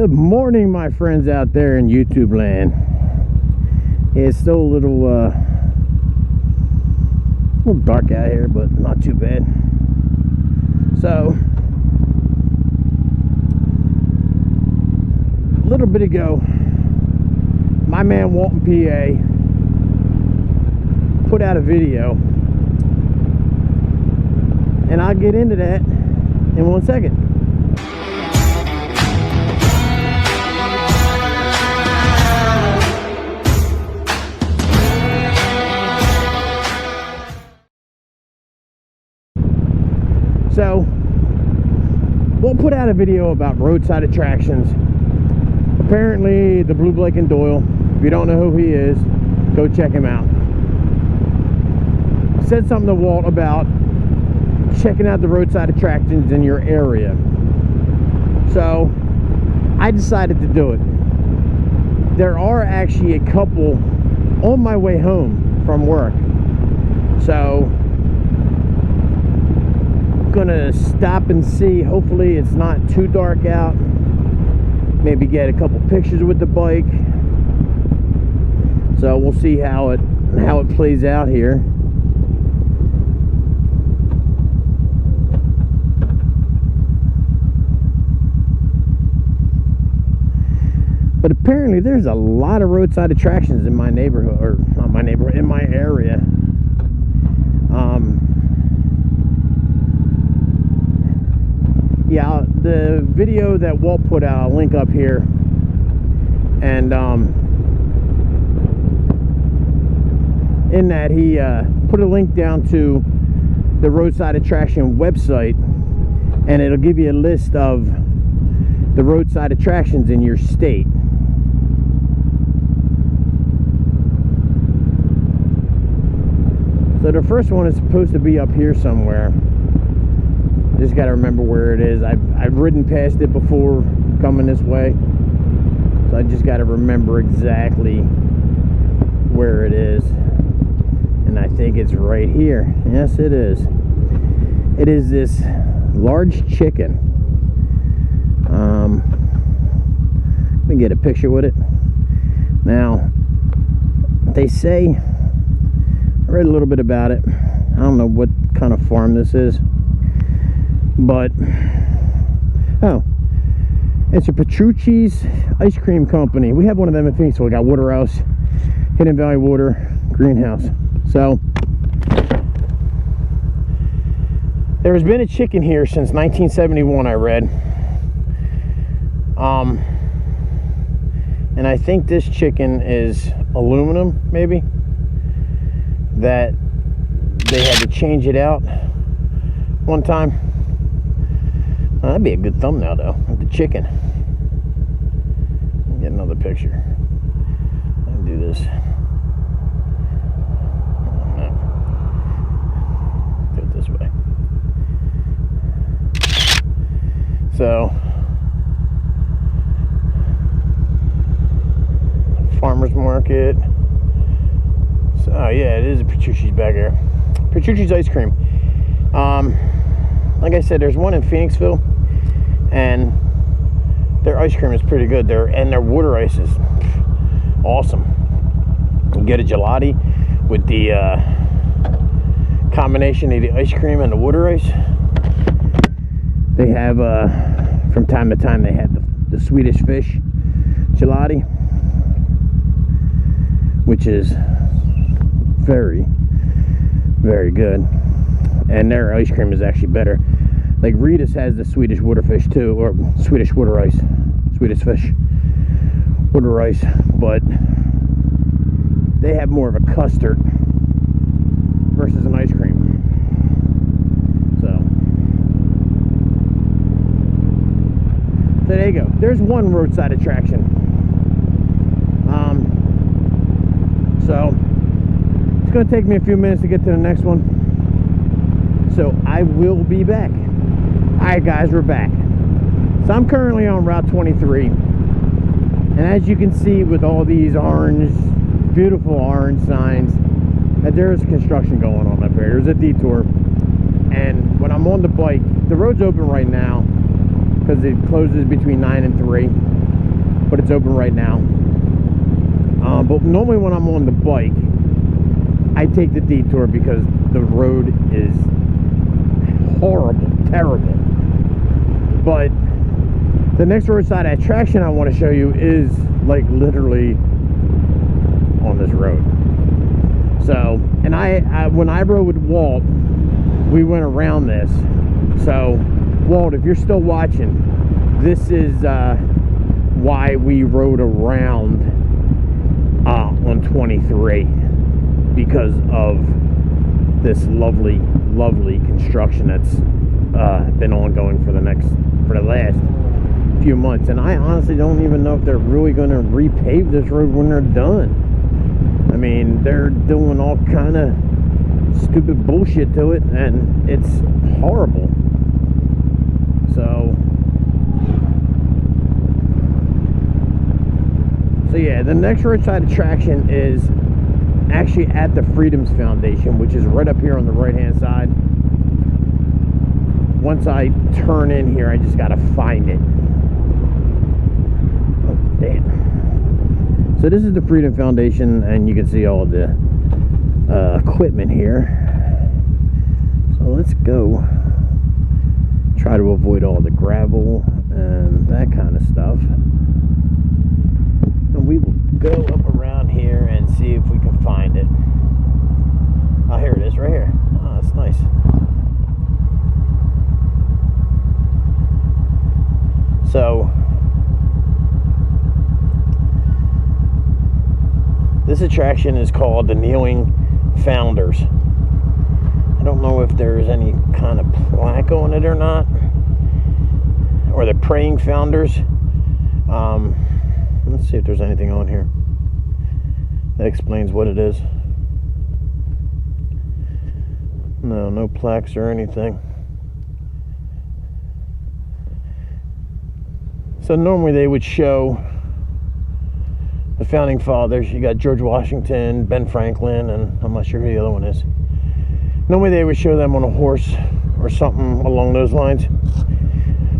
Good morning, my friends out there in YouTube land. It's still a little dark out here, but not too bad. So, a little bit ago, my man Vulcan PA put out a video, and I'll get into that in 1 second. So, we'll put out a video about roadside attractions. Apparently, the Blue Blake and Doyle. If you don't know who he is, go check him out. Said something to Walt about checking out the roadside attractions in your area. So, I decided to do it. There are actually a couple on my way home from work. So, gonna stop and see. Hopefully it's not too dark out. Maybe get a couple pictures with the bike. So we'll see how it plays out here. But apparently there's a lot of roadside attractions in my neighborhood, or not my neighborhood, in my area. Yeah, the video that Walt put out, I'll link up here. And in that, he put a link down to the roadside attraction website, and it'll give you a list of the roadside attractions in your state. So the first one is supposed to be up here somewhere. Just got to remember where it is. I've ridden past it before coming this way, so I just got to remember exactly where it is. And I think it's right here. Yes, it is. It is this large chicken. Let me get a picture with it. Now, they say, I read a little bit about it. I don't know what kind of farm this is. But, oh, it's a Petrucci's ice cream company. We have one of them in Phoenixville. We got Waterhouse, Hidden Valley Water, Greenhouse. So, there has been a chicken here since 1971, I read. And I think this chicken is aluminum, maybe. That they had to change it out one time. Oh, that'd be a good thumbnail though, with the chicken. Get another picture. I'll do this. Do it this way. So, farmer's market. So, oh yeah, it is a Petrucci's back here. Petrucci's ice cream. Like I said, there's one in Phoenixville, and their ice cream is pretty good. Their water ice is awesome. You get a gelati with the combination of the ice cream and the water ice. They have, from time to time, they have the Swedish fish gelati, which is very, very good. And their ice cream is actually better. Like Rita's has the Swedish water fish too, or Swedish water ice, Swedish fish water ice, but they have more of a custard versus an ice cream. So there you go. There's one roadside attraction. So it's going to take me a few minutes to get to the next one. So I will be back. Alright guys, we're back. So I'm currently on Route 23. And as you can see with all these orange, beautiful orange signs, that there is construction going on up here. There's a detour. And when I'm on the bike, the road's open right now because it closes between 9 and 3. but it's open right now. But normally when I'm on the bike, I take the detour because the road is horrible, terrible. But the next roadside attraction I want to show you is like literally on this road. So, and I when I rode with Walt, we went around this. So Walt, if you're still watching, this is why we rode around on 23, because of this lovely construction that's been ongoing for the last few months. And I honestly don't even know if they're really going to repave this road when they're done. I mean, they're doing all kind of stupid bullshit to it, and it's horrible. So yeah, the next roadside attraction is actually at the Freedoms Foundation, which is right up here on the right hand side. Once I turn in here, I just gotta find it. Oh damn. So this is the Freedom Foundation, and you can see all the equipment here. So let's go try to avoid all the gravel and that kind of stuff. And we will go up around here and see if we can find it. Oh, here it is, right here. Oh, that's nice. So this attraction is called the Kneeling Founders. I don't know if there's any kind of plaque on it or not, or the Praying Founders. Let's see if there's anything on here that explains what it is. No plaques or anything. So normally they would show the founding fathers. You got George Washington, Ben Franklin, and I'm not sure who the other one is. Normally they would show them on a horse or something along those lines.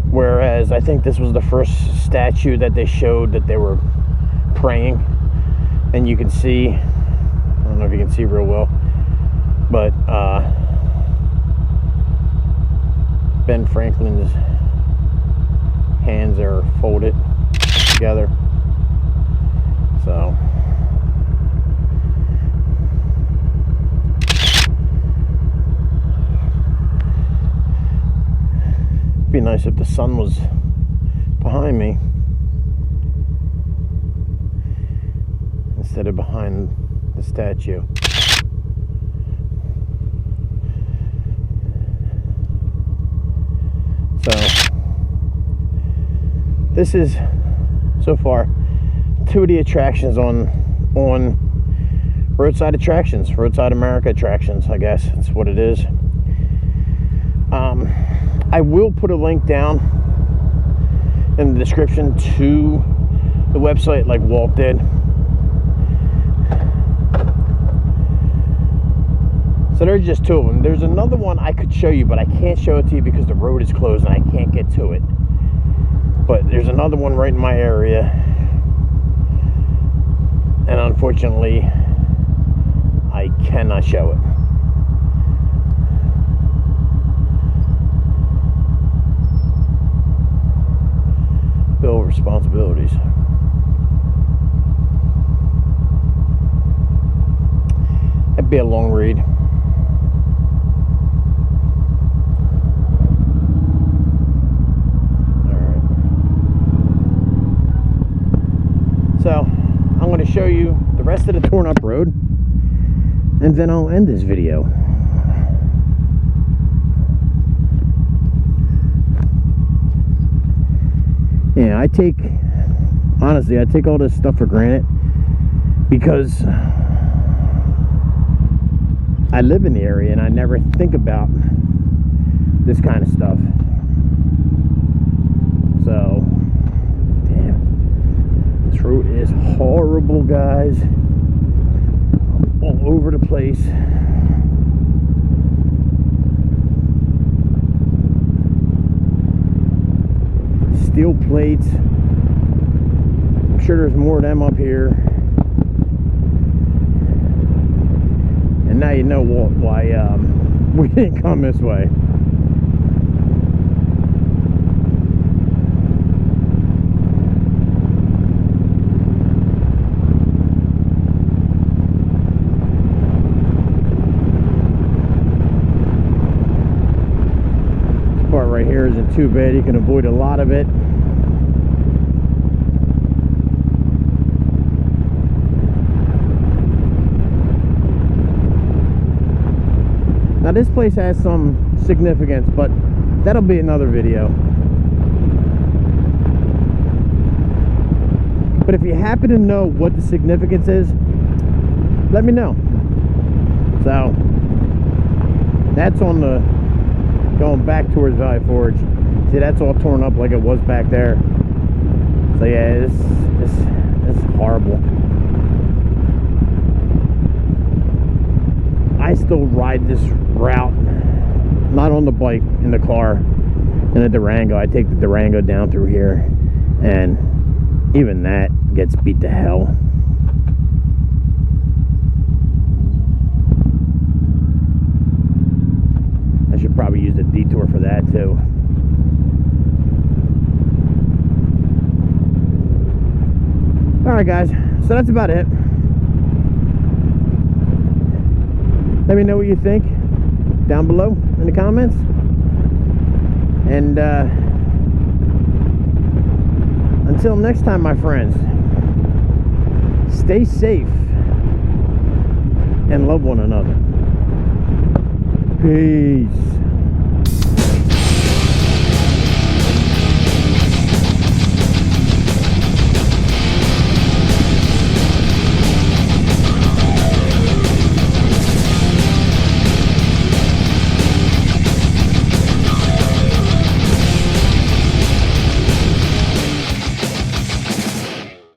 Whereas I think this was the first statue that they showed that they were praying. And you can see, I don't know if you can see real well, but Ben Franklin's hands are folded together. So it'd be nice if the sun was behind me instead of behind the statue. So this is so far 2 of the attractions on roadside attractions, Roadside America attractions, I guess that's what it is. I will put a link down in the description to the website like Walt did. So there's just 2 of them. There's another one I could show you, but I can't show it to you because the road is closed and I can't get to it. But there's another one right in my area, and unfortunately I cannot show it. Bill responsibilities. That'd be a long read. So I'm going to show you the rest of the torn up road, and then I'll end this video. Yeah, honestly, I take all this stuff for granted because I live in the area and I never think about this kind of stuff. So, damn, this road is horrible, guys. All over the place. Steel plates. sure there's more of them up here. And now you know why we didn't come this way. This part right here isn't too bad. You can avoid a lot of it. Now this place has some significance, but that'll be another video. But if you happen to know what the significance is, let me know. So that's on the going back towards Valley Forge. See, that's all torn up like it was back there. So yeah, it's horrible. I still ride this route, not on the bike, in the car, in a Durango. I take the Durango down through here, and even that gets beat to hell. I should probably use a detour for that too. Alright guys, so that's about it. Let me know what you think down below in the comments. And until next time, my friends, stay safe and love one another. Peace.